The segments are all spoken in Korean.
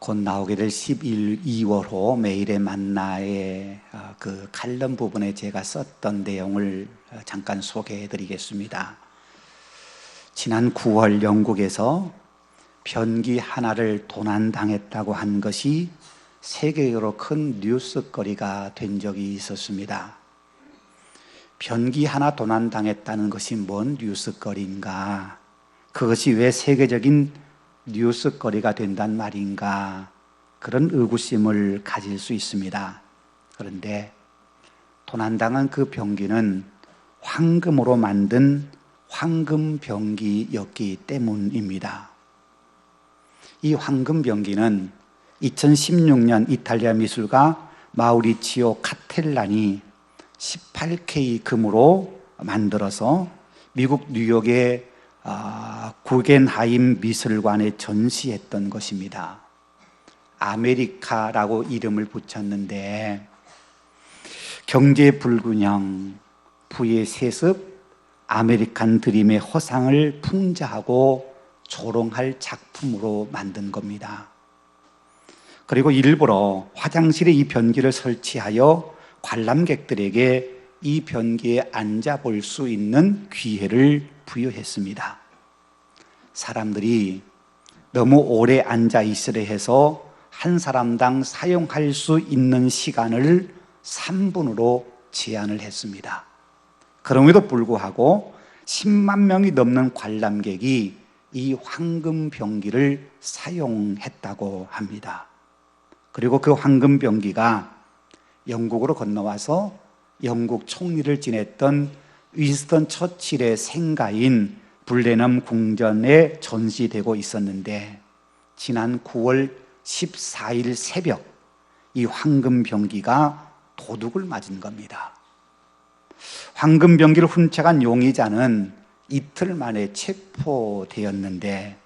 곧 나오게 될 2월호 매일의 만나의 그 칼럼 부분에 제가 썼던 내용을 잠깐 소개해 드리겠습니다. 지난 9월 영국에서 변기 하나를 도난당했다고 한 것이 세계적으로 큰 뉴스거리가 된 적이 있었습니다. 변기 하나 도난당했다는 것이 뭔 뉴스거리인가? 그것이 왜 세계적인 뉴스거리가 된단 말인가? 그런 의구심을 가질 수 있습니다. 그런데 도난당한 그 변기는 황금으로 만든 황금 변기였기 때문입니다. 이 황금 변기는 2016년 이탈리아 미술가 마우리치오 카텔란이 18K 금으로 만들어서 미국 뉴욕의 구겐하임 미술관에 전시했던 것입니다. 아메리카라고 이름을 붙였는데 경제 불균형, 부의 세습, 아메리칸 드림의 허상을 풍자하고 조롱할 작품으로 만든 겁니다. 그리고 일부러 화장실에 이 변기를 설치하여 관람객들에게 이 변기에 앉아볼 수 있는 기회를 부여했습니다. 사람들이 너무 오래 앉아 있으려 해서 한 사람당 사용할 수 있는 시간을 3분으로 제한을 했습니다. 그럼에도 불구하고 10만 명이 넘는 관람객이 이 황금 변기를 사용했다고 합니다. 그리고 그 황금 변기가 영국으로 건너와서 영국 총리를 지냈던 윈스턴 처칠의 생가인 블레넘 궁전에 전시되고 있었는데 지난 9월 14일 새벽 이 황금 변기가 도둑을 맞은 겁니다. 황금 변기를 훔쳐간 용의자는 이틀 만에 체포되었는데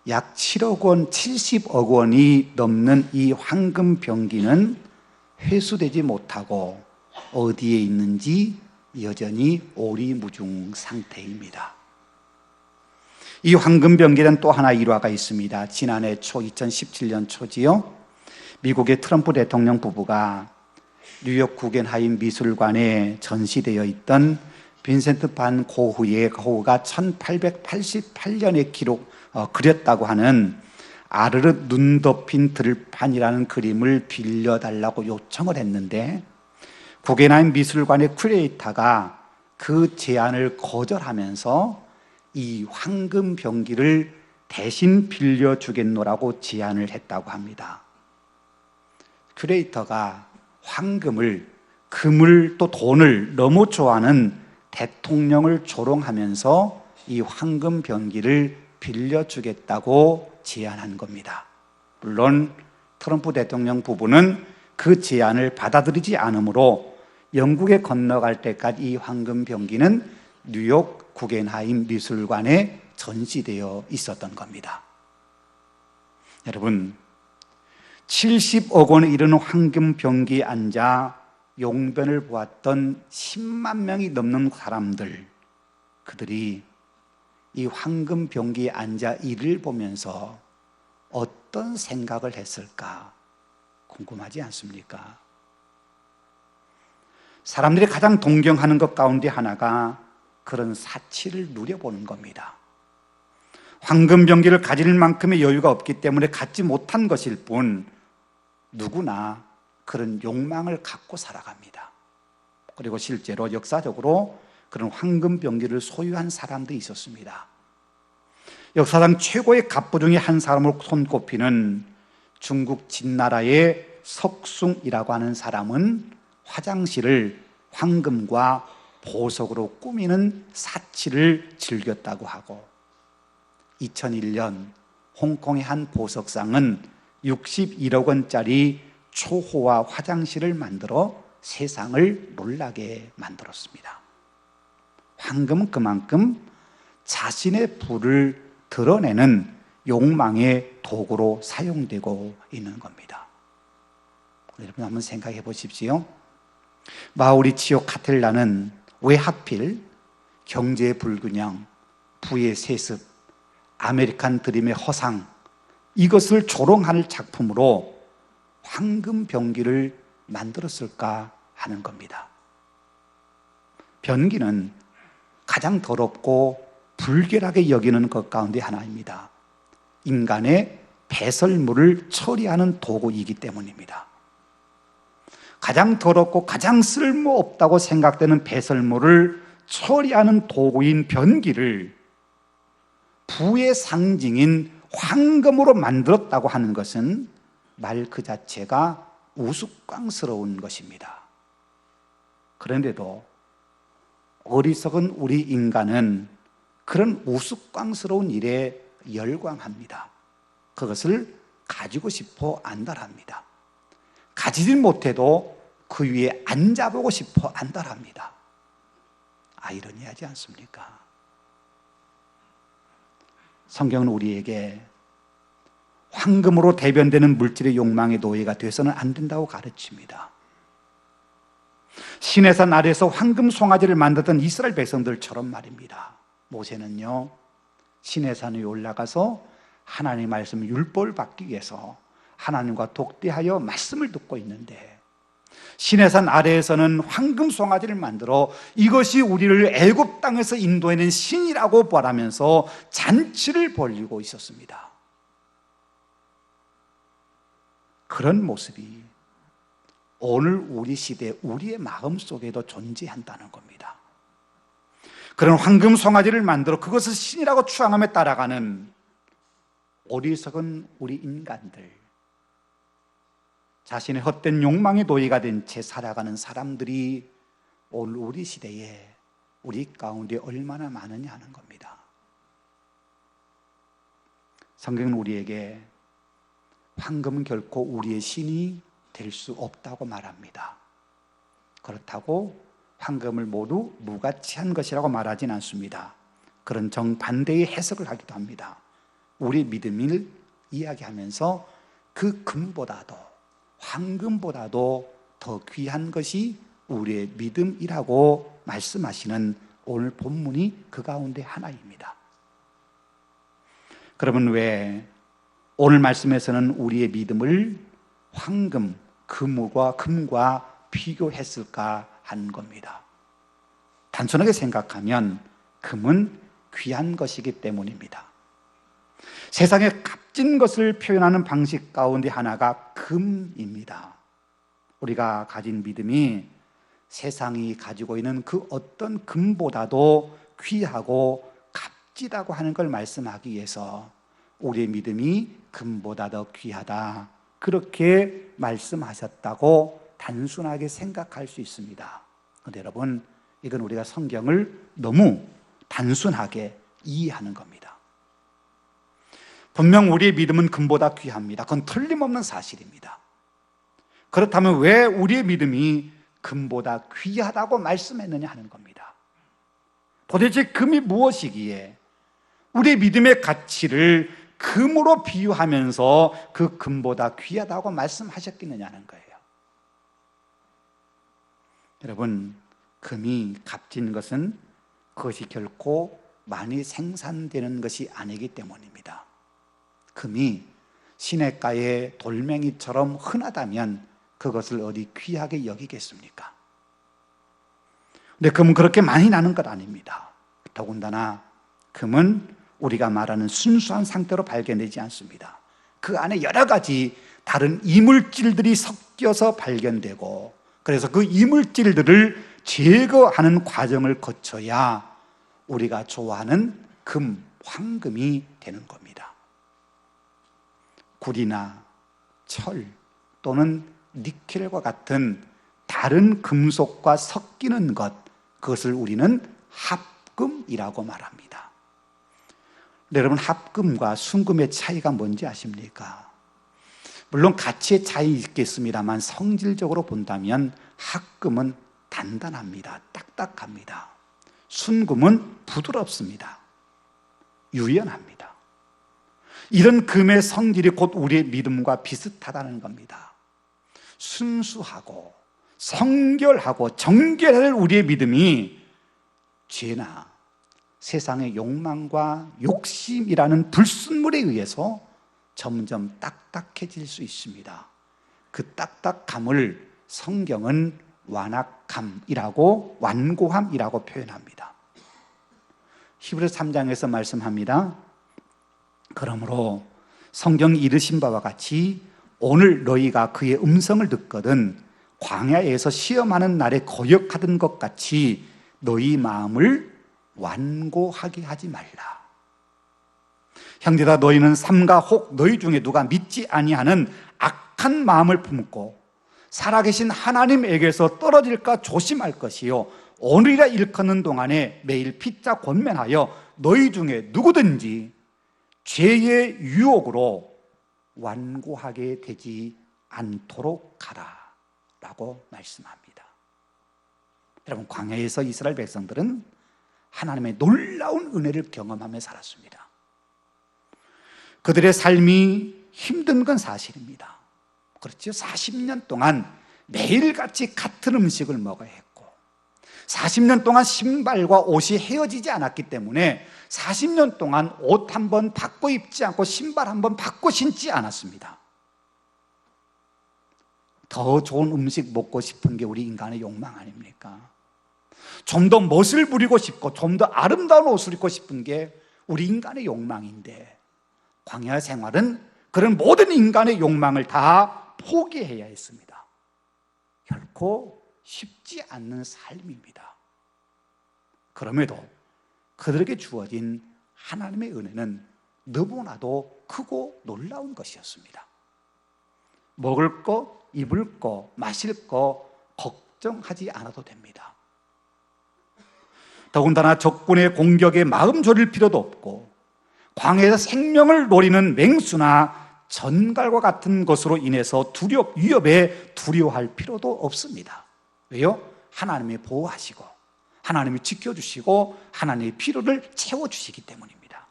약 7억 원, 70억 원이 넘는 이 황금 변기는 회수되지 못하고 어디에 있는지 여전히 오리무중 상태입니다. 이 황금 변기는 또 하나 일화가 있습니다. 지난해 2017년 초지요. 미국의 트럼프 대통령 부부가 뉴욕 구겐하임 미술관에 전시되어 있던 빈센트 반 고흐의 고흐가 1888년에 그렸다고 하는 아르르 눈 덮인 들판이라는 그림을 빌려달라고 요청을 했는데 구겐하임 미술관의 큐레이터가 그 제안을 거절하면서 이 황금 변기를 대신 빌려주겠노라고 제안을 했다고 합니다. 큐레이터가 황금을, 금을 또 돈을 너무 좋아하는 대통령을 조롱하면서 이 황금 변기를 빌려주겠다고 제안한 겁니다. 물론 트럼프 대통령 부부는 그 제안을 받아들이지 않으므로 영국에 건너갈 때까지 이 황금 변기는 뉴욕 구겐하임 미술관에 전시되어 있었던 겁니다. 여러분, 70억 원에 이르는 황금 변기에 앉아 용변을 보았던 10만 명이 넘는 사람들, 그들이 이 황금 변기에 앉아 이를 보면서 어떤 생각을 했을까 궁금하지 않습니까? 사람들이 가장 동경하는 것 가운데 하나가 그런 사치를 누려보는 겁니다. 황금 변기를 가질 만큼의 여유가 없기 때문에 갖지 못한 것일 뿐 누구나 그런 욕망을 갖고 살아갑니다. 그리고 실제로 역사적으로 그런 황금 변기를 소유한 사람도 있었습니다. 역사상 최고의 갑부 중에 한 사람으로 손꼽히는 중국 진나라의 석숭이라고 하는 사람은 화장실을 황금과 보석으로 꾸미는 사치를 즐겼다고 하고 2001년 홍콩의 한 보석상은 61억 원짜리 초호화 화장실을 만들어 세상을 놀라게 만들었습니다. 황금은 그만큼 자신의 부를 드러내는 욕망의 도구로 사용되고 있는 겁니다. 여러분 한번 생각해 보십시오. 마우리치오 카텔라는 왜 하필 경제의 불균형, 부의 세습, 아메리칸 드림의 허상 이것을 조롱할 작품으로 황금 병기를 만들었을까 하는 겁니다. 변기는 가장 더럽고 불결하게 여기는 것 가운데 하나입니다. 인간의 배설물을 처리하는 도구이기 때문입니다. 가장 더럽고 가장 쓸모없다고 생각되는 배설물을 처리하는 도구인 변기를 부의 상징인 황금으로 만들었다고 하는 것은 말 그 자체가 우스꽝스러운 것입니다. 그런데도 어리석은 우리 인간은 그런 우스꽝스러운 일에 열광합니다. 그것을 가지고 싶어 안달합니다. 가지지 못해도 그 위에 앉아보고 싶어 안달합니다. 아이러니하지 않습니까? 성경은 우리에게 황금으로 대변되는 물질의 욕망의 노예가 되어서는 안 된다고 가르칩니다. 시내산 아래에서 황금 송아지를 만들던 이스라엘 백성들처럼 말입니다. 모세는요, 시내산 위에 올라가서 하나님의 말씀 율법을 받기 위해서 하나님과 독대하여 말씀을 듣고 있는데, 시내산 아래에서는 황금 송아지를 만들어 이것이 우리를 애굽 땅에서 인도해낸 신이라고 말하면서 잔치를 벌이고 있었습니다. 그런 모습이 오늘 우리 시대 우리의 마음속에도 존재한다는 겁니다. 그런 황금 송아지를 만들어 그것을 신이라고 추앙하며 따라가는 어리석은 우리 인간들, 자신의 헛된 욕망의 노예가 된 채 살아가는 사람들이 오늘 우리 시대에 우리 가운데 얼마나 많으냐 하는 겁니다. 성경은 우리에게 황금은 결코 우리의 신이 될 수 없다고 말합니다. 그렇다고 황금을 모두 무가치한 것이라고 말하진 않습니다. 그런 정반대의 해석을 하기도 합니다. 우리 믿음을 이야기하면서 그 금보다도 황금보다도 더 귀한 것이 우리의 믿음이라고 말씀하시는 오늘 본문이 그 가운데 하나입니다. 그러면 왜 오늘 말씀에서는 우리의 믿음을 황금, 금과 비교했을까 하는 겁니다. 단순하게 생각하면 금은 귀한 것이기 때문입니다. 세상에 값진 것을 표현하는 방식 가운데 하나가 금입니다. 우리가 가진 믿음이 세상이 가지고 있는 그 어떤 금보다도 귀하고 값지다고 하는 걸 말씀하기 위해서 우리의 믿음이 금보다 더 귀하다, 그렇게 말씀하셨다고 단순하게 생각할 수 있습니다. 그런데 여러분, 이건 우리가 성경을 너무 단순하게 이해하는 겁니다. 분명 우리의 믿음은 금보다 귀합니다. 그건 틀림없는 사실입니다. 그렇다면 왜 우리의 믿음이 금보다 귀하다고 말씀했느냐 하는 겁니다. 도대체 금이 무엇이기에 우리의 믿음의 가치를 금으로 비유하면서 그 금보다 귀하다고 말씀하셨겠느냐는 거예요. 여러분, 금이 값진 것은 그것이 결코 많이 생산되는 것이 아니기 때문입니다. 금이 시냇가의 돌멩이처럼 흔하다면 그것을 어디 귀하게 여기겠습니까? 근데 금은 그렇게 많이 나는 것 아닙니다. 더군다나 금은 우리가 말하는 순수한 상태로 발견되지 않습니다. 그 안에 여러 가지 다른 이물질들이 섞여서 발견되고, 그래서 그 이물질들을 제거하는 과정을 거쳐야 우리가 좋아하는 금, 황금이 되는 겁니다. 구리나 철 또는 니켈과 같은 다른 금속과 섞이는 것, 그것을 우리는 합금이라고 말합니다. 여러분, 합금과 순금의 차이가 뭔지 아십니까? 물론 가치의 차이 있겠습니다만 성질적으로 본다면 합금은 단단합니다. 딱딱합니다. 순금은 부드럽습니다. 유연합니다. 이런 금의 성질이 곧 우리의 믿음과 비슷하다는 겁니다. 순수하고 성결하고 정결할 우리의 믿음이 죄나 세상의 욕망과 욕심이라는 불순물에 의해서 점점 딱딱해질 수 있습니다. 그 딱딱함을 성경은 완고함이라고 표현합니다. 히브리서 3장에서 말씀합니다. 그러므로 성경이 이르신 바와 같이 오늘 너희가 그의 음성을 듣거든 광야에서 시험하는 날에 거역하던 것 같이 너희 마음을 완고하게 하지 말라. 형제다, 너희는 삼가 혹 너희 중에 누가 믿지 아니하는 악한 마음을 품고 살아계신 하나님에게서 떨어질까 조심할 것이요 오늘이라 일컫는 동안에 매일 피자 권면하여 너희 중에 누구든지 죄의 유혹으로 완고하게 되지 않도록 하라 라고 말씀합니다. 여러분, 광야에서 이스라엘 백성들은 하나님의 놀라운 은혜를 경험하며 살았습니다. 그들의 삶이 힘든 건 사실입니다. 그렇죠? 40년 동안 매일같이 같은 음식을 먹어야 했고 40년 동안 신발과 옷이 헤어지지 않았기 때문에 40년 동안 옷 한 번 바꿔 입지 않고 신발 한 번 바꿔 신지 않았습니다. 더 좋은 음식 먹고 싶은 게 우리 인간의 욕망 아닙니까? 좀 더 멋을 부리고 싶고 좀 더 아름다운 옷을 입고 싶은 게 우리 인간의 욕망인데 광야 생활은 그런 모든 인간의 욕망을 다 포기해야 했습니다. 결코 쉽지 않는 삶입니다. 그럼에도 그들에게 주어진 하나님의 은혜는 너무나도 크고 놀라운 것이었습니다. 먹을 거, 입을 거, 마실 거 걱정하지 않아도 됩니다. 더군다나 적군의 공격에 마음 졸일 필요도 없고 광야에서 생명을 노리는 맹수나 전갈과 같은 것으로 인해서 위협에 두려워할 필요도 없습니다. 왜요? 하나님이 보호하시고 하나님이 지켜주시고 하나님의 필요를 채워주시기 때문입니다.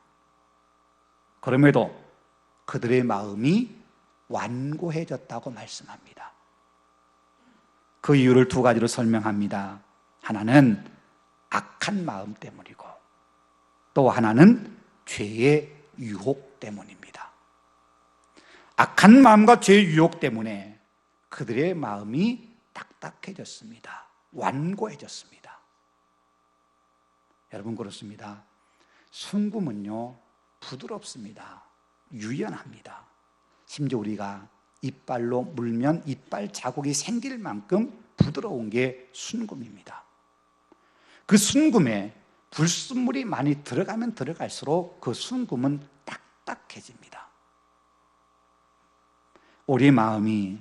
그럼에도 그들의 마음이 완고해졌다고 말씀합니다. 그 이유를 두 가지로 설명합니다. 하나는 악한 마음 때문이고 또 하나는 죄의 유혹 때문입니다. 악한 마음과 죄의 유혹 때문에 그들의 마음이 딱딱해졌습니다. 완고해졌습니다. 여러분, 그렇습니다. 순금은요 부드럽습니다. 유연합니다. 심지어 우리가 이빨로 물면 이빨 자국이 생길 만큼 부드러운 게 순금입니다. 그 순금에 불순물이 많이 들어가면 들어갈수록 그 순금은 딱딱해집니다. 우리의 마음이,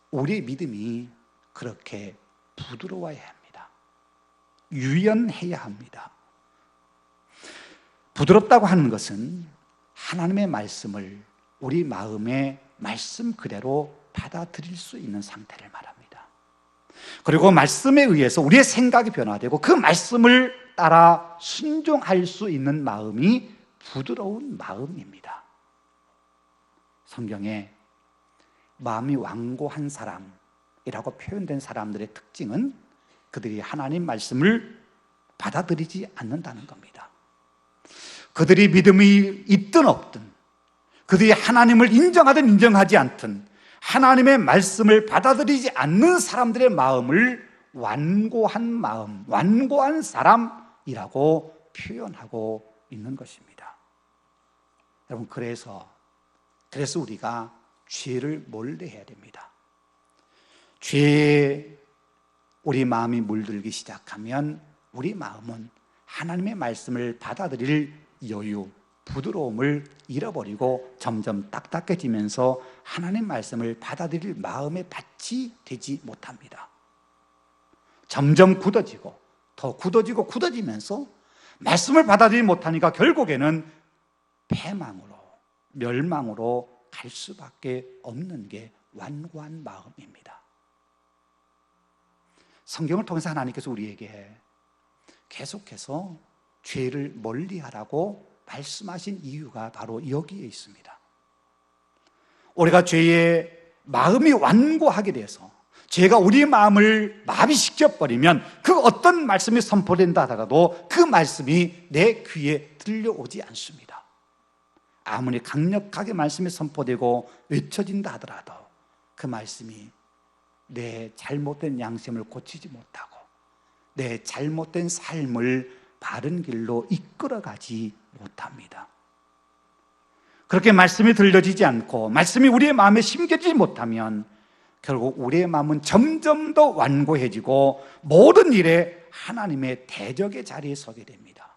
우리의 믿음이 그렇게 부드러워야 합니다. 유연해야 합니다. 부드럽다고 하는 것은 하나님의 말씀을 우리 마음의 말씀 그대로 받아들일 수 있는 상태를 말합니다. 그리고 말씀에 의해서 우리의 생각이 변화되고 그 말씀을 따라 순종할 수 있는 마음이 부드러운 마음입니다. 성경에 마음이 완고한 사람이라고 표현된 사람들의 특징은 그들이 하나님 말씀을 받아들이지 않는다는 겁니다. 그들이 믿음이 있든 없든, 그들이 하나님을 인정하든 인정하지 않든 하나님의 말씀을 받아들이지 않는 사람들의 마음을 완고한 마음, 완고한 사람이라고 표현하고 있는 것입니다. 여러분, 그래서 우리가 죄를 멀리해야 됩니다. 죄에 우리 마음이 물들기 시작하면 우리 마음은 하나님의 말씀을 받아들일 여유, 부드러움을 잃어버리고 점점 딱딱해지면서 하나님 말씀을 받아들일 마음의 밭이 되지 못합니다. 점점 굳어지고 더 굳어지고 굳어지면서 말씀을 받아들이지 못하니까 결국에는 패망으로, 멸망으로 갈 수밖에 없는 게 완고한 마음입니다. 성경을 통해서 하나님께서 우리에게 계속해서 죄를 멀리하라고 말씀하신 이유가 바로 여기에 있습니다. 우리가 죄에 마음이 완고하게 돼서 죄가 우리 마음을 마비시켜버리면 그 어떤 말씀이 선포된다 하더라도 그 말씀이 내 귀에 들려오지 않습니다. 아무리 강력하게 말씀이 선포되고 외쳐진다 하더라도 그 말씀이 내 잘못된 양심을 고치지 못하고 내 잘못된 삶을 바른 길로 이끌어가지 못합니다. 그렇게 말씀이 들려지지 않고 말씀이 우리의 마음에 심겨지지 못하면 결국 우리의 마음은 점점 더 완고해지고 모든 일에 하나님의 대적의 자리에 서게 됩니다.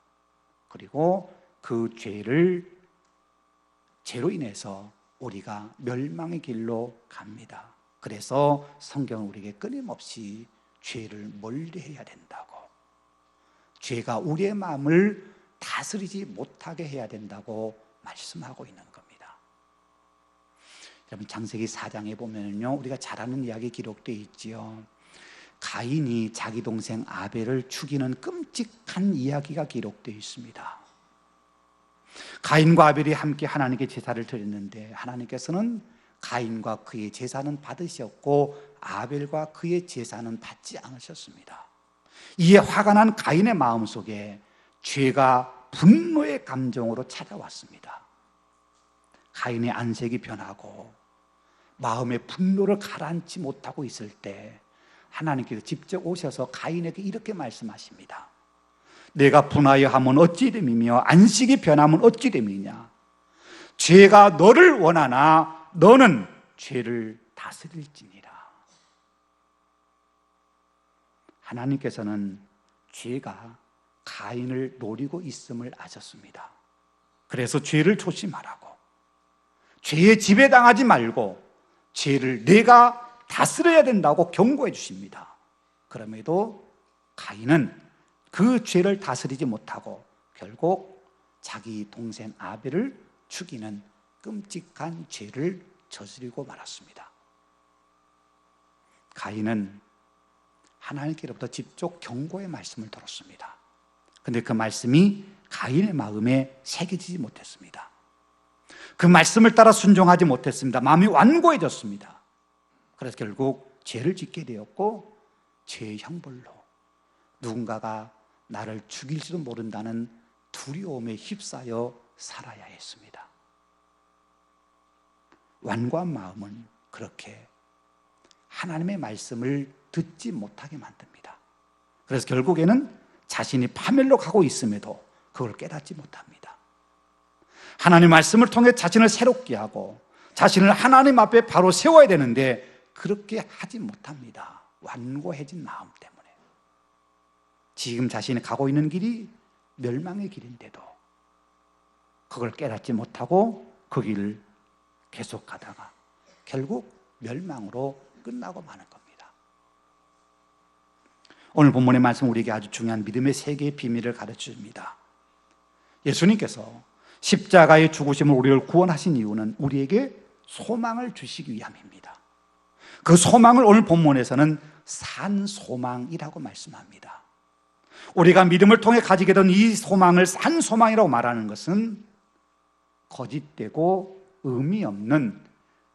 그리고 그 죄로 인해서 우리가 멸망의 길로 갑니다. 그래서 성경은 우리에게 끊임없이 죄를 멀리해야 된다고, 죄가 우리의 마음을 다스리지 못하게 해야 된다고 말씀하고 있는 겁니다. 여러분, 창세기 4장에 보면요, 우리가 잘 아는 이야기 기록되어 있지요. 가인이 자기 동생 아벨을 죽이는 끔찍한 이야기가 기록되어 있습니다. 가인과 아벨이 함께 하나님께 제사를 드렸는데 하나님께서는 가인과 그의 제사는 받으셨고 아벨과 그의 제사는 받지 않으셨습니다. 이에 화가 난 가인의 마음속에 죄가 분노의 감정으로 찾아왔습니다. 가인의 안색이 변하고 마음의 분노를 가라앉지 못하고 있을 때 하나님께서 직접 오셔서 가인에게 이렇게 말씀하십니다. 내가 분하여 하면 어찌 됨이며 안식이 변하면 어찌 됨이냐. 죄가 너를 원하나 너는 죄를 다스릴지니라. 하나님께서는 죄가 가인을 노리고 있음을 아셨습니다. 그래서 죄를 조심하라고, 죄에 지배당하지 말고 죄를 내가 다스려야 된다고 경고해 주십니다. 그럼에도 가인은 그 죄를 다스리지 못하고 결국 자기 동생 아벨을 죽이는 끔찍한 죄를 저지르고 말았습니다. 가인은 하나님께로부터 직접 경고의 말씀을 들었습니다. 그런데 그 말씀이 가인의 마음에 새겨지지 못했습니다. 그 말씀을 따라 순종하지 못했습니다. 마음이 완고해졌습니다. 그래서 결국 죄를 짓게 되었고 죄의 형벌로 누군가가 나를 죽일지도 모른다는 두려움에 휩싸여 살아야 했습니다. 완고한 마음은 그렇게 하나님의 말씀을 듣지 못하게 만듭니다. 그래서 결국에는 자신이 파멸로 가고 있음에도 그걸 깨닫지 못합니다. 하나님의 말씀을 통해 자신을 새롭게 하고 자신을 하나님 앞에 바로 세워야 되는데 그렇게 하지 못합니다. 완고해진 마음 때문에. 지금 자신이 가고 있는 길이 멸망의 길인데도 그걸 깨닫지 못하고 그 길을 계속 가다가 결국 멸망으로 끝나고 마는 겁니다. 오늘 본문의 말씀 우리에게 아주 중요한 믿음의 세 개의 비밀을 가르쳐 줍니다. 예수님께서 십자가의 죽으심을 우리를 구원하신 이유는 우리에게 소망을 주시기 위함입니다. 그 소망을 오늘 본문에서는 산 소망이라고 말씀합니다. 우리가 믿음을 통해 가지게 된 이 소망을 산 소망이라고 말하는 것은 거짓되고 의미 없는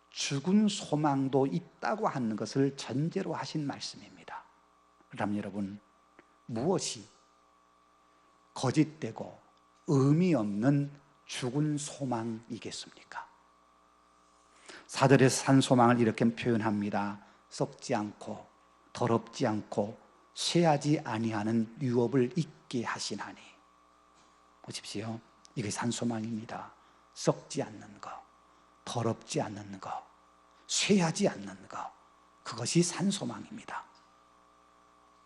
죽은 소망도 있다고 하는 것을 전제로 하신 말씀입니다. 그럼 여러분, 무엇이 거짓되고 의미 없는 죽은 소망이겠습니까? 사절에서 산 소망을 이렇게 표현합니다. 썩지 않고 더럽지 않고 쇠하지 아니하는 유업을 있게 하시나니. 보십시오, 이게 산 소망입니다. 썩지 않는 것, 더럽지 않는 것, 쇠하지 않는 것, 그것이 산 소망입니다.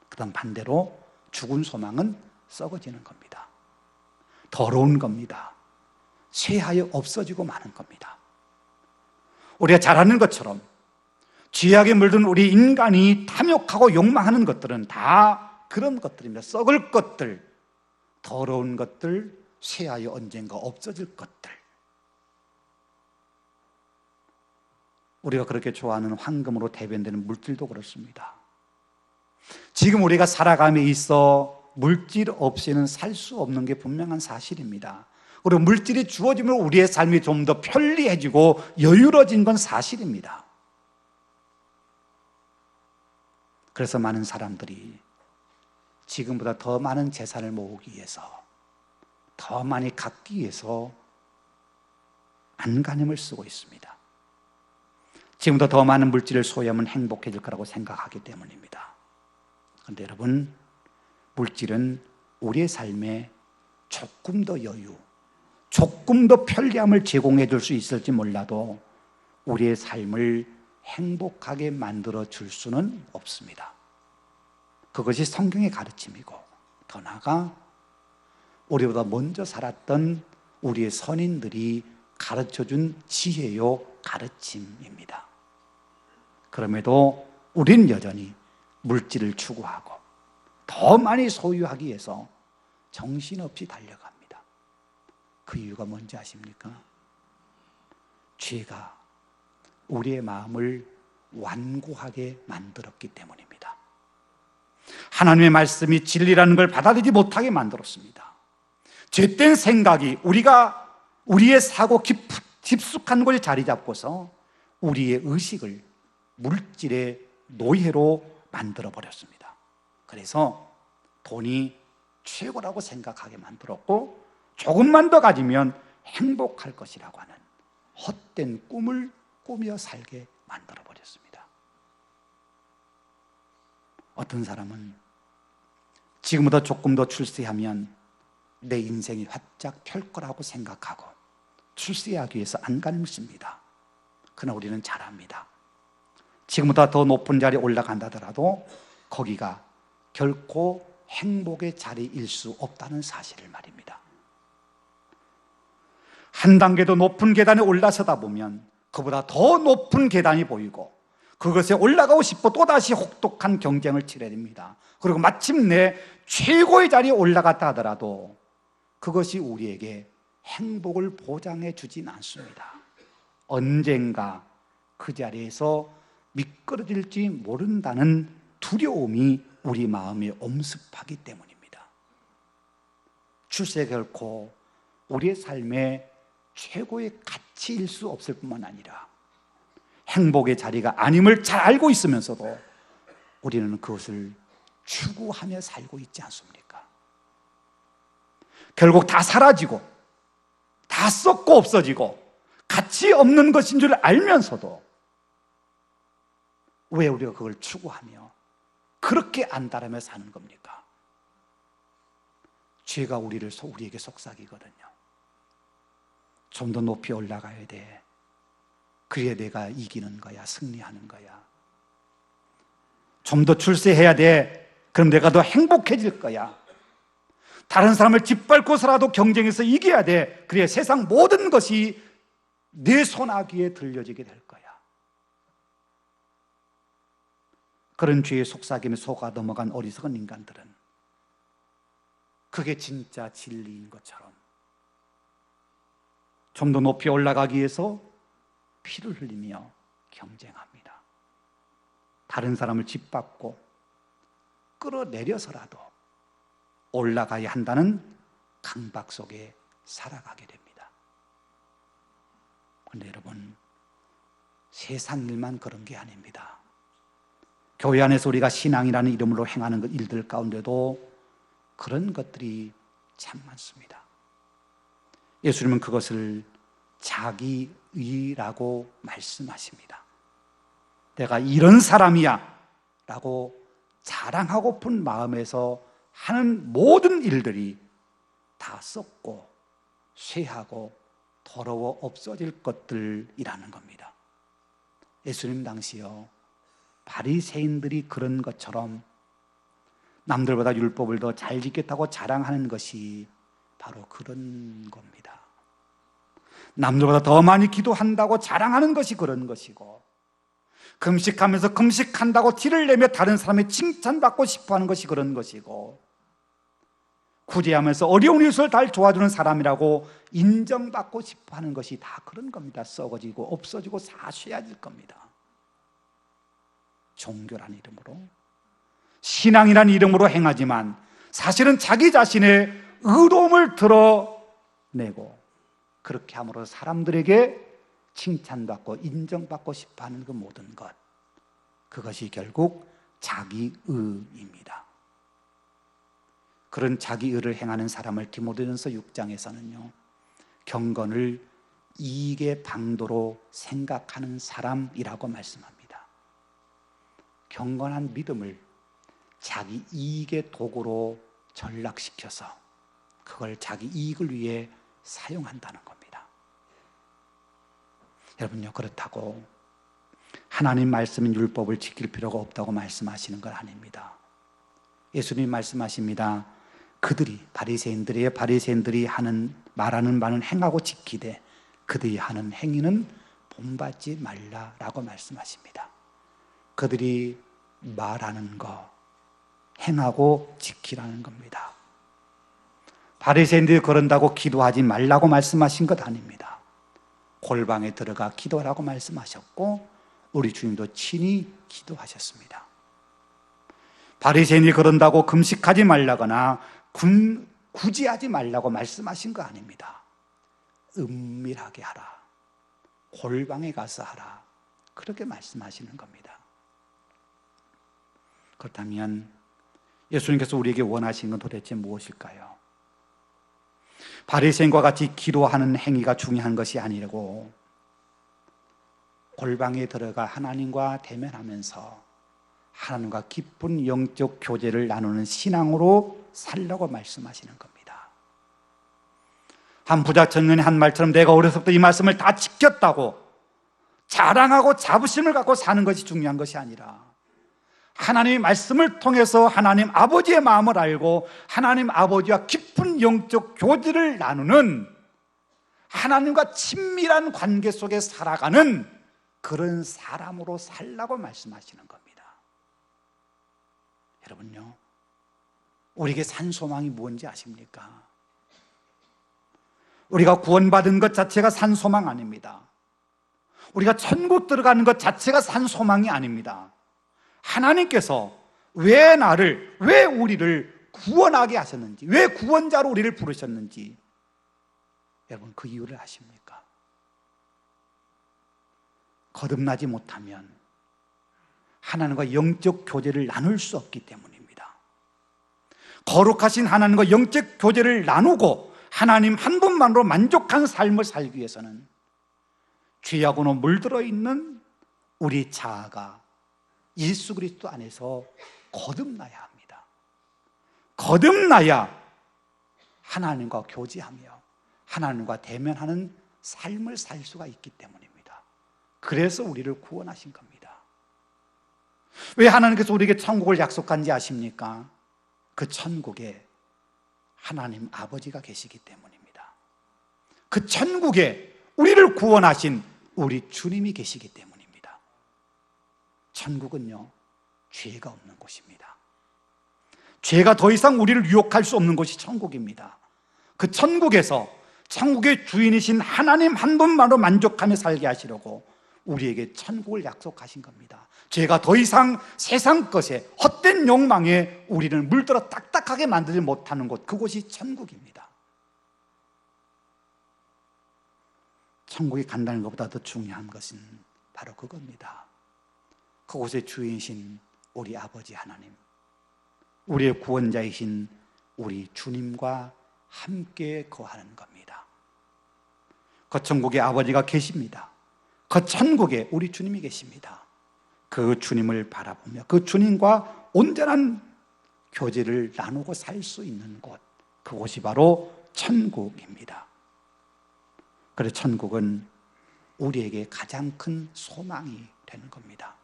그 다음 반대로 죽은 소망은 썩어지는 겁니다. 더러운 겁니다. 쇠하여 없어지고 마는 겁니다. 우리가 잘 아는 것처럼 죄악에 물든 우리 인간이 탐욕하고 욕망하는 것들은 다 그런 것들입니다. 썩을 것들, 더러운 것들, 쇠하여 언젠가 없어질 것들. 우리가 그렇게 좋아하는 황금으로 대변되는 물질도 그렇습니다. 지금 우리가 살아감에 있어 물질 없이는 살 수 없는 게 분명한 사실입니다. 그리고 물질이 주어지면 우리의 삶이 좀 더 편리해지고 여유로워진 건 사실입니다. 그래서 많은 사람들이 지금보다 더 많은 재산을 모으기 위해서, 더 많이 갖기 위해서 안간힘을 쓰고 있습니다. 지금보다 더 많은 물질을 소유하면 행복해질 거라고 생각하기 때문입니다. 그런데 여러분, 물질은 우리의 삶에 조금 더 여유, 조금 더 편리함을 제공해 줄 수 있을지 몰라도 우리의 삶을 행복하게 만들어 줄 수는 없습니다. 그것이 성경의 가르침이고, 더 나아가 우리보다 먼저 살았던 우리의 선인들이 가르쳐준 지혜요 가르침입니다. 그럼에도 우리는 여전히 물질을 추구하고 더 많이 소유하기 위해서 정신없이 달려갑니다. 그 이유가 뭔지 아십니까? 죄가 우리의 마음을 완고하게 만들었기 때문입니다. 하나님의 말씀이 진리라는 걸 받아들이지 못하게 만들었습니다. 죄된 생각이 우리의 사고 깊숙한 곳에 자리 잡고서 우리의 의식을 물질의 노예로 만들어 버렸습니다. 그래서 돈이 최고라고 생각하게 만들었고, 조금만 더 가지면 행복할 것이라고 하는 헛된 꿈을 꾸며 살게 만들어 버렸습니다. 어떤 사람은 지금보다 조금 더 출세하면 내 인생이 활짝 펼 거라고 생각하고 출세하기 위해서 안간힘을 씁니다. 그러나 우리는 잘 압니다. 지금보다 더 높은 자리에 올라간다더라도 거기가 결코 행복의 자리일 수 없다는 사실을 말입니다. 한 단계 더 높은 계단에 올라서다 보면 그보다 더 높은 계단이 보이고 그것에 올라가고 싶어 또다시 혹독한 경쟁을 치러야 됩니다. 그리고 마침내 최고의 자리에 올라갔다 하더라도 그것이 우리에게 행복을 보장해 주진 않습니다. 언젠가 그 자리에서 미끄러질지 모른다는 두려움이 우리 마음에 엄습하기 때문입니다. 출세 결코 우리의 삶의 최고의 가치일 수 없을 뿐만 아니라 행복의 자리가 아님을 잘 알고 있으면서도 우리는 그것을 추구하며 살고 있지 않습니까? 결국 다 사라지고 다 썩고 없어지고 가치 없는 것인 줄 알면서도 왜 우리가 그걸 추구하며 그렇게 안달하며 사는 겁니까? 죄가 우리에게 속삭이거든요. 좀 더 높이 올라가야 돼. 그래야 내가 이기는 거야, 승리하는 거야. 좀 더 출세해야 돼. 그럼 내가 더 행복해질 거야. 다른 사람을 짓밟고서라도 경쟁에서 이겨야 돼. 그래야 세상 모든 것이 내 손아귀에 들려지게 될 거야. 그런 죄의 속삭임에 속아 넘어간 어리석은 인간들은 그게 진짜 진리인 것처럼 좀 더 높이 올라가기 위해서 피를 흘리며 경쟁합니다. 다른 사람을 짓밟고 끌어내려서라도 올라가야 한다는 강박 속에 살아가게 됩니다. 그런데 여러분, 세상 일만 그런 게 아닙니다. 교회 안에서 우리가 신앙이라는 이름으로 행하는 일들 가운데도 그런 것들이 참 많습니다. 예수님은 그것을 자기의라고 말씀하십니다. 내가 이런 사람이야 라고 자랑하고픈 마음에서 하는 모든 일들이 다 썩고 쇠하고 더러워 없어질 것들이라는 겁니다. 예수님 당시요, 바리새인들이 그런 것처럼 남들보다 율법을 더 잘 지켰다고 자랑하는 것이 바로 그런 겁니다. 남들보다 더 많이 기도한다고 자랑하는 것이 그런 것이고, 금식하면서 금식한다고 티를 내며 다른 사람의 칭찬받고 싶어하는 것이 그런 것이고, 구제하면서 어려운 이웃을 다 도와주는 사람이라고 인정받고 싶어하는 것이 다 그런 겁니다. 썩어지고 없어지고 사쇠해질 겁니다. 종교라는 이름으로, 신앙이라는 이름으로 행하지만 사실은 자기 자신의 의로움을 드러내고 그렇게 함으로 사람들에게 칭찬받고 인정받고 싶어하는 그 모든 것, 그것이 결국 자기의입니다. 그런 자기의를 행하는 사람을 디모데전서 6장에서는요, 경건을 이익의 방도로 생각하는 사람이라고 말씀합니다. 경건한 믿음을 자기 이익의 도구로 전락시켜서 그걸 자기 이익을 위해 사용한다는 겁니다. 여러분요, 그렇다고 하나님 말씀인 율법을 지킬 필요가 없다고 말씀하시는 건 아닙니다. 예수님 말씀하십니다. 그들이 바리새인들이 말하는 바는 행하고 지키되 그들이 하는 행위는 본받지 말라라고 말씀하십니다. 그들이 말하는 거 행하고 지키라는 겁니다. 바리새인들이 그런다고 기도하지 말라고 말씀하신 것 아닙니다. 골방에 들어가 기도하라고 말씀하셨고 우리 주님도 친히 기도하셨습니다. 바리새인이 그런다고 금식하지 말라거나 구제하지 말라고 말씀하신 거 아닙니다. 은밀하게 하라, 골방에 가서 하라, 그렇게 말씀하시는 겁니다. 그렇다면 예수님께서 우리에게 원하시는 건 도대체 무엇일까요? 바리새인과 같이 기도하는 행위가 중요한 것이 아니고 골방에 들어가 하나님과 대면하면서 하나님과 깊은 영적 교제를 나누는 신앙으로 살라고 말씀하시는 겁니다. 한 부자 청년이 한 말처럼 내가 어려서부터 이 말씀을 다 지켰다고 자랑하고 자부심을 갖고 사는 것이 중요한 것이 아니라 하나님의 말씀을 통해서 하나님 아버지의 마음을 알고 하나님 아버지와 깊은 영적 교제를 나누는 하나님과 친밀한 관계 속에 살아가는 그런 사람으로 살라고 말씀하시는 겁니다. 여러분요, 우리에게 산 소망이 뭔지 아십니까? 우리가 구원받은 것 자체가 산 소망 아닙니다. 우리가 천국 들어가는 것 자체가 산 소망이 아닙니다. 하나님께서 왜 우리를 구원하게 하셨는지, 왜 구원자로 우리를 부르셨는지 여러분 그 이유를 아십니까? 거듭나지 못하면 하나님과 영적 교제를 나눌 수 없기 때문입니다. 거룩하신 하나님과 영적 교제를 나누고 하나님 한 분만으로 만족한 삶을 살기 위해서는 죄악으로 물들어 있는 우리 자아가 예수 그리스도 안에서 거듭나야 합니다. 거듭나야 하나님과 교제하며 하나님과 대면하는 삶을 살 수가 있기 때문입니다. 그래서 우리를 구원하신 겁니다. 왜 하나님께서 우리에게 천국을 약속한지 아십니까? 그 천국에 하나님 아버지가 계시기 때문입니다. 그 천국에 우리를 구원하신 우리 주님이 계시기 때문입니다. 천국은요, 죄가 없는 곳입니다. 죄가 더 이상 우리를 유혹할 수 없는 곳이 천국입니다. 그 천국에서 천국의 주인이신 하나님 한 분만으로 만족하며 살게 하시려고 우리에게 천국을 약속하신 겁니다. 죄가 더 이상 세상 것에 헛된 욕망에 우리를 물들어 딱딱하게 만들지 못하는 곳, 그곳이 천국입니다. 천국에 간다는 것보다 더 중요한 것은 바로 그겁니다. 그곳의 주인이신 우리 아버지 하나님, 우리의 구원자이신 우리 주님과 함께 거하는 겁니다. 그 천국에 아버지가 계십니다. 그 천국에 우리 주님이 계십니다. 그 주님을 바라보며 그 주님과 온전한 교제를 나누고 살 수 있는 곳, 그곳이 바로 천국입니다. 그래서 천국은 우리에게 가장 큰 소망이 되는 겁니다.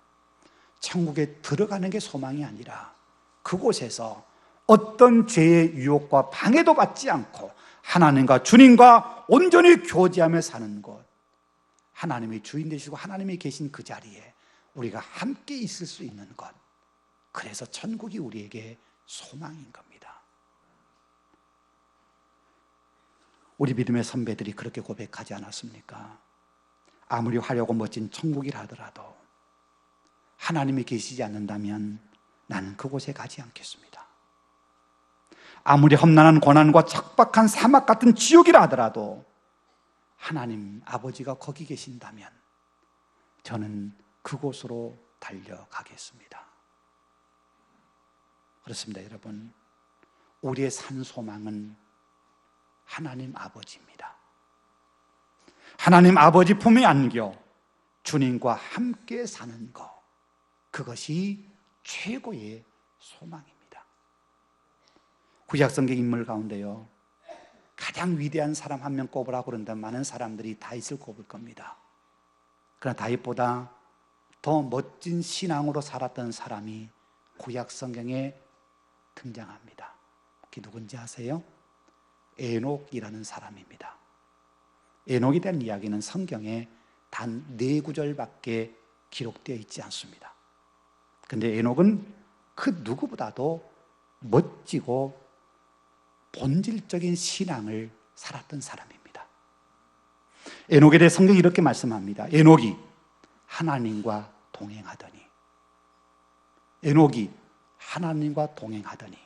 천국에 들어가는 게 소망이 아니라 그곳에서 어떤 죄의 유혹과 방해도 받지 않고 하나님과 주님과 온전히 교제하며 사는 곳, 하나님이 주인 되시고 하나님이 계신 그 자리에 우리가 함께 있을 수 있는 것, 그래서 천국이 우리에게 소망인 겁니다. 우리 믿음의 선배들이 그렇게 고백하지 않았습니까? 아무리 화려하고 멋진 천국이라 하더라도 하나님이 계시지 않는다면 나는 그곳에 가지 않겠습니다. 아무리 험난한 고난과 척박한 사막 같은 지옥이라 하더라도 하나님 아버지가 거기 계신다면 저는 그곳으로 달려가겠습니다. 그렇습니다, 여러분. 우리의 산 소망은 하나님 아버지입니다. 하나님 아버지 품에 안겨 주님과 함께 사는 것, 그것이 최고의 소망입니다. 구약성경 인물 가운데요, 가장 위대한 사람 한 명 꼽으라고 그런다면 많은 사람들이 다윗을 꼽을 겁니다. 그러나 다윗보다 더 멋진 신앙으로 살았던 사람이 구약성경에 등장합니다. 그게 누군지 아세요? 에녹이라는 사람입니다. 에녹에 대한 이야기는 성경에 단 4구절밖에 기록되어 있지 않습니다. 근데 에녹은 그 누구보다도 멋지고 본질적인 신앙을 살았던 사람입니다. 에녹에 대해 성경이 이렇게 말씀합니다. 에녹이 하나님과 동행하더니, 에녹이 하나님과 동행하더니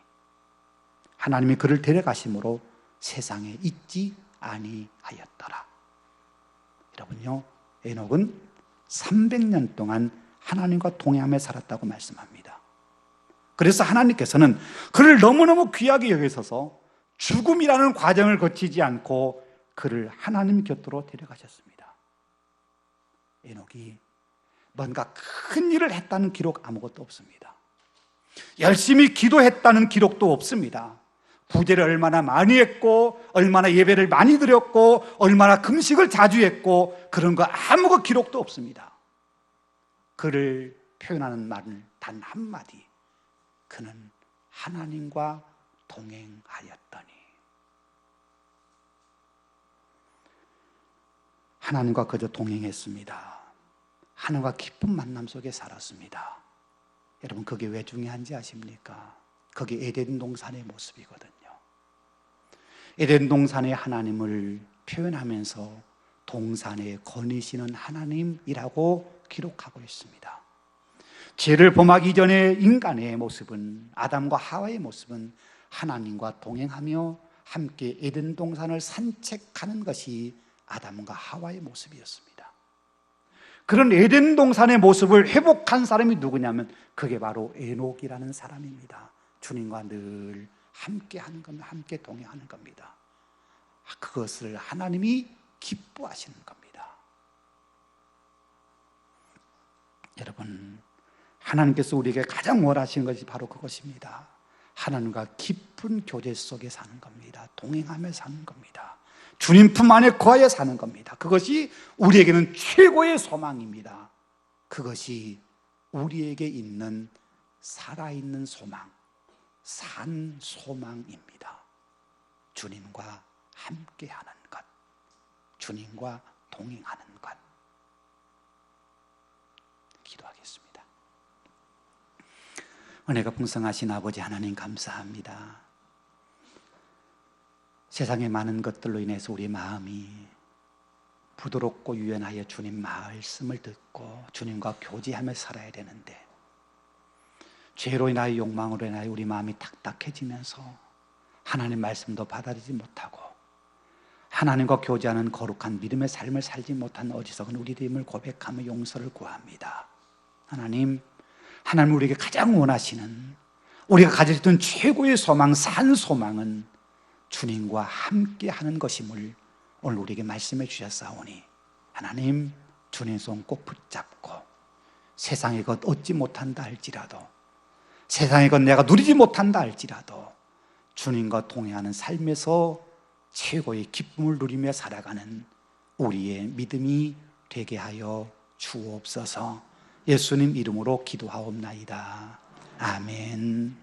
하나님이 그를 데려가심으로 세상에 있지 아니하였더라. 여러분요, 에녹은 300년 동안 하나님과 동행하며 살았다고 말씀합니다. 그래서 하나님께서는 그를 너무너무 귀하게 여기셔서 죽음이라는 과정을 거치지 않고 그를 하나님 곁으로 데려가셨습니다. 에녹이 뭔가 큰 일을 했다는 기록 아무것도 없습니다. 열심히 기도했다는 기록도 없습니다. 구제를 얼마나 많이 했고, 얼마나 예배를 많이 드렸고, 얼마나 금식을 자주 했고, 그런 거 아무 기록도 없습니다. 그를 표현하는 말은 단 한마디, 그는 하나님과 동행하였더니. 하나님과 그저 동행했습니다. 하나님과 기쁜 만남 속에 살았습니다. 여러분, 그게 왜 중요한지 아십니까? 그게 에덴 동산의 모습이거든요. 에덴 동산의 하나님을 표현하면서 동산에 거니시는 하나님이라고 기록하고 있습니다. 죄를 범하기 이전의 인간의 모습은, 아담과 하와의 모습은 하나님과 동행하며 함께 에덴 동산을 산책하는 것이 아담과 하와의 모습이었습니다. 그런 에덴 동산의 모습을 회복한 사람이 누구냐면 그게 바로 에녹이라는 사람입니다. 주님과 늘 함께 하는 겁니다. 함께 동행하는 겁니다. 그것을 하나님이 기뻐하시는 겁니다. 여러분, 하나님께서 우리에게 가장 원하시는 것이 바로 그것입니다. 하나님과 깊은 교제 속에 사는 겁니다. 동행하며 사는 겁니다. 주님 품 안에 거하여 사는 겁니다. 그것이 우리에게는 최고의 소망입니다. 그것이 우리에게 있는 살아있는 소망, 산 소망입니다. 주님과 함께하는 것, 주님과 동행하는 것. 기도하겠습니다. 은혜가 풍성하신 아버지 하나님, 감사합니다. 세상의 많은 것들로 인해서 우리 마음이 부드럽고 유연하여 주님 말씀을 듣고 주님과 교제하며 살아야 되는데, 죄로 인하여 욕망으로 인하여 우리 마음이 탁탁해지면서 하나님 말씀도 받아들이지 못하고 하나님과 교제하는 거룩한 믿음의 삶을 살지 못한 어리석은 우리들임을 고백하며 용서를 구합니다. 하나님 우리에게 가장 원하시는, 우리가 가질 수 있는 최고의 소망, 산 소망은 주님과 함께 하는 것임을 오늘 우리에게 말씀해 주셨사오니, 하나님 주님 손 꼭 붙잡고 세상의 것 얻지 못한다 할지라도, 세상의 것 내가 누리지 못한다 할지라도 주님과 동행하는 삶에서 최고의 기쁨을 누리며 살아가는 우리의 믿음이 되게 하여 주옵소서. 예수님 이름으로 기도하옵나이다. 아멘.